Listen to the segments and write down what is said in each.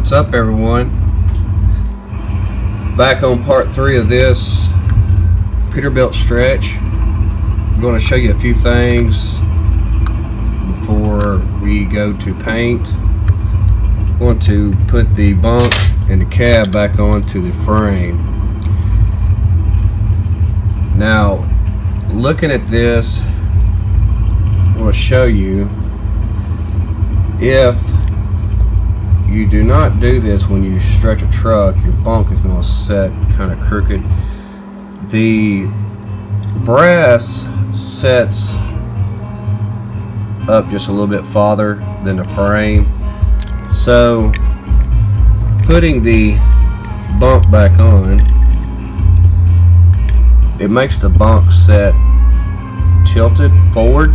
What's up, everyone? Back on part 3 of this Peterbilt stretch. I'm going to show you a few things before we go to paint. I'm going to put the bunk and the cab back onto the frame. Now, looking at this, I want to show you, if you do not do this when you stretch a truck, your bunk is going to set kind of crooked. The brass sets up just a little bit farther than the frame, so putting the bunk back on, it makes the bunk set tilted forward.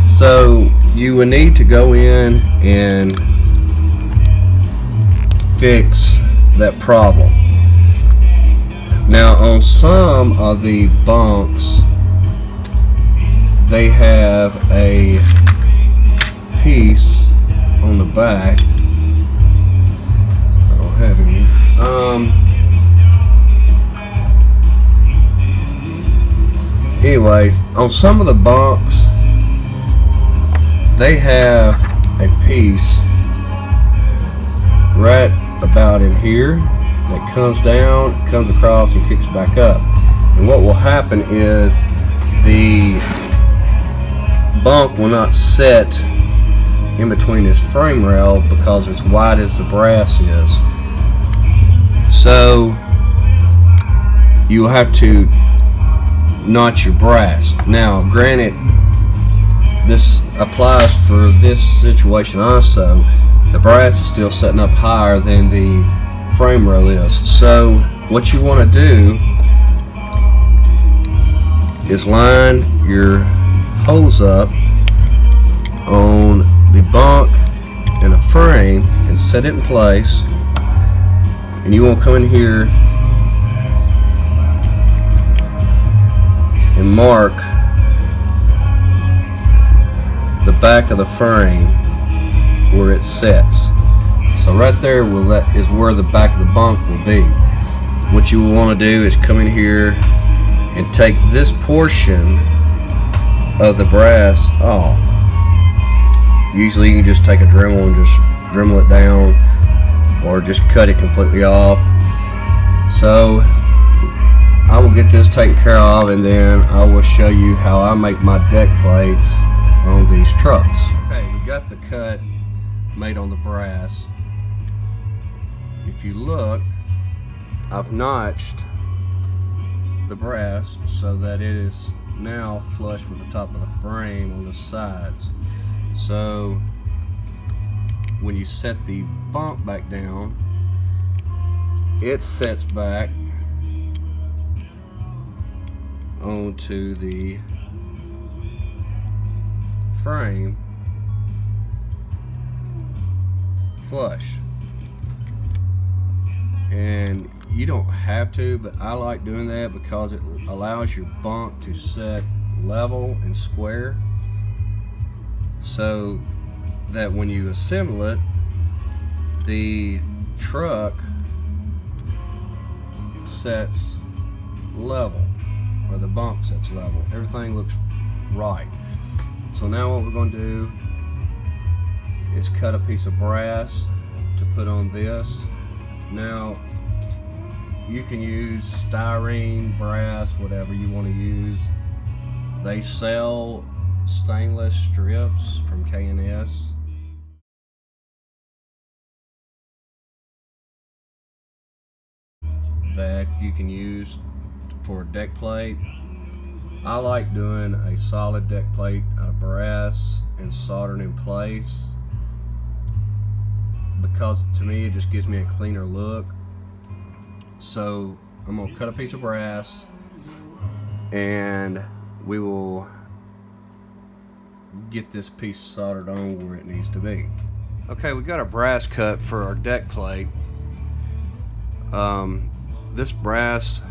So you would need to go in and fix that problem. Now, on some of the bunks, they have a piece on the back. I don't have any. Anyways, on some of the bunks, they have a piece right about in here that comes down, comes across, and kicks back up. And what will happen is the bunk will not set in between this frame rail because it's wide as the brass is. So you will have to notch your brass. Now, granted, this applies for this situation also. The brass is still setting up higher than the frame rail is. So what you want to do is line your hose up on the bunk and the frame and set it in place. And you want to come in here and mark the back of the frame where it sets. So right there is where the back of the bunk will be. What you will want to do is come in here and take this portion of the brass off. Usually you can just take a Dremel and just Dremel it down, or just cut it completely off. So I will get this taken care of, and then I will show you how I make my deck plates on these trucks. Okay, we got the cut made on the brass. If you look, I've notched the brass so that it is now flush with the top of the frame on the sides. So when you set the bunk back down, it sets back onto the frame flush. And you don't have to, but I like doing that because it allows your bunk to set level and square, so that when you assemble it, the truck sets level, or the bunk sets level. Everything looks right. So now what we're going to do is cut a piece of brass to put on this. Now, you can use styrene, brass, whatever you want to use. They sell stainless strips from K&S. That you can use for a deck plate. I like doing a solid deck plate out of brass and soldering in place, because to me it just gives me a cleaner look. So I'm going to cut a piece of brass and we will get this piece soldered on where it needs to be. Okay, we got a brass cut for our deck plate. This brass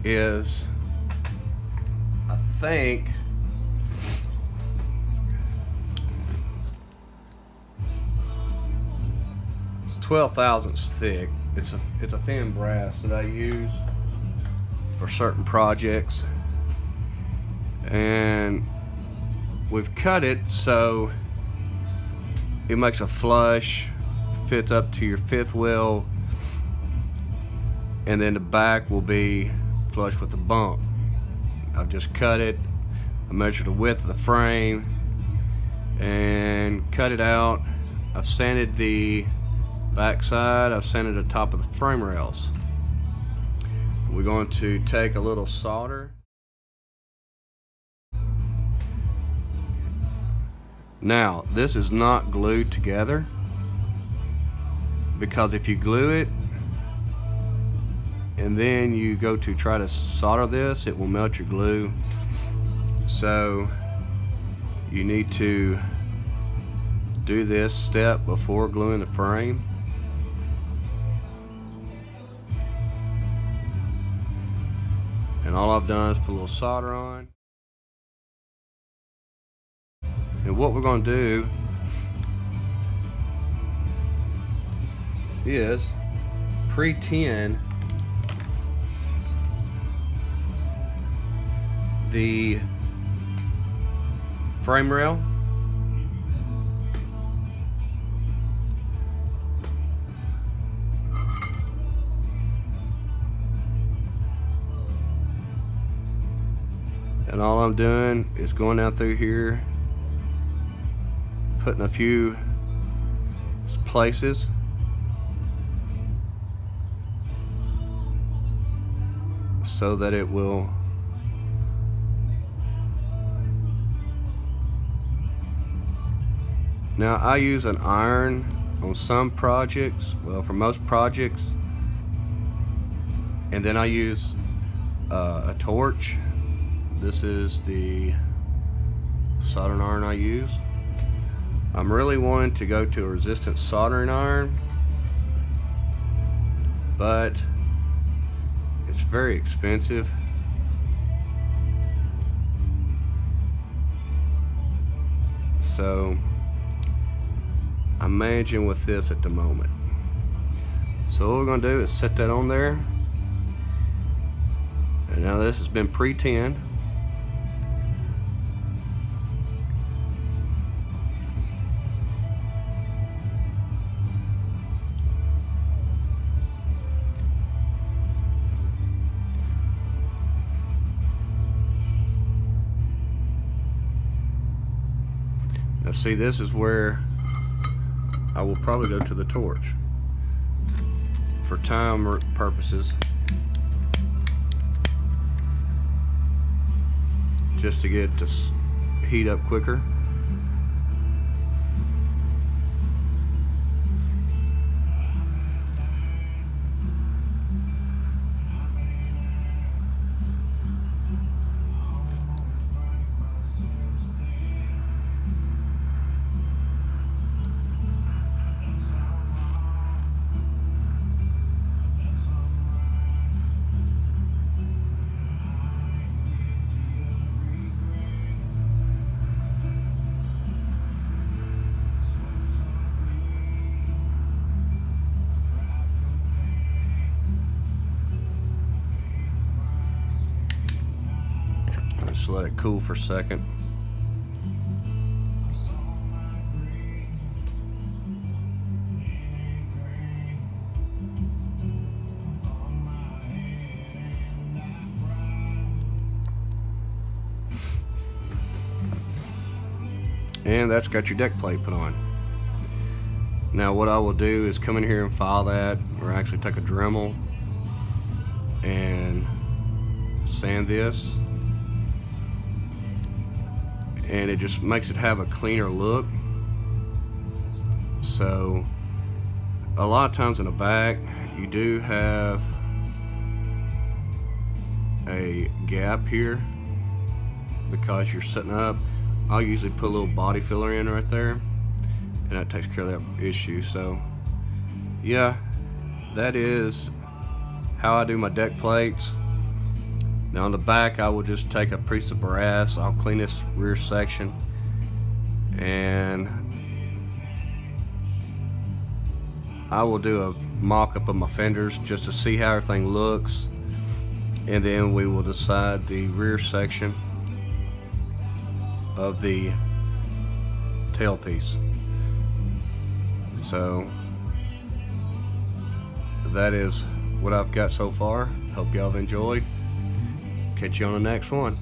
is, I think, 12 thousandths thick. It's a thin brass that I use for certain projects, and we've cut it so it makes a flush, fits up to your fifth wheel, and then the back will be flush with the bump. I've just cut it. I measured the width of the frame and cut it out. I've sanded the back side. I've sanded the top of the frame rails. We're going to take a little solder. Now, this is not glued together, because if you glue it and then you go to try to solder this, it will melt your glue. So you need to do this step before gluing the frame. And all I've done is put a little solder on. And what we're going to do is pre-tin the frame rail. And all I'm doing is going down through here, putting a few places so that it will now. I use an iron on some projects, well, for most projects, and then I use a torch. This is the soldering iron I use. I'm really wanting to go to a resistance soldering iron, but it's very expensive. So I'm managing with this at the moment. So what we're going to do is set that on there. And now this has been pre-tinned. Now see, this is where I will probably go to the torch for time purposes, just to get it to heat up quicker. Just let it cool for a second. And that's got your deck plate put on. Now what I will do is come in here and file that, or actually take a Dremel and sand this, and it just makes it have a cleaner look. So a lot of times in the back you do have a gap here because you're setting up. I'll usually put a little body filler in right there, and that takes care of that issue. So yeah, that is how I do my deck plates. Now on the back, I will just take a piece of brass. I'll clean this rear section and I will do a mock-up of my fenders just to see how everything looks, and then we will decide the rear section of the tailpiece. So that is what I've got so far. Hope y'all have enjoyed. Catch you on the next one.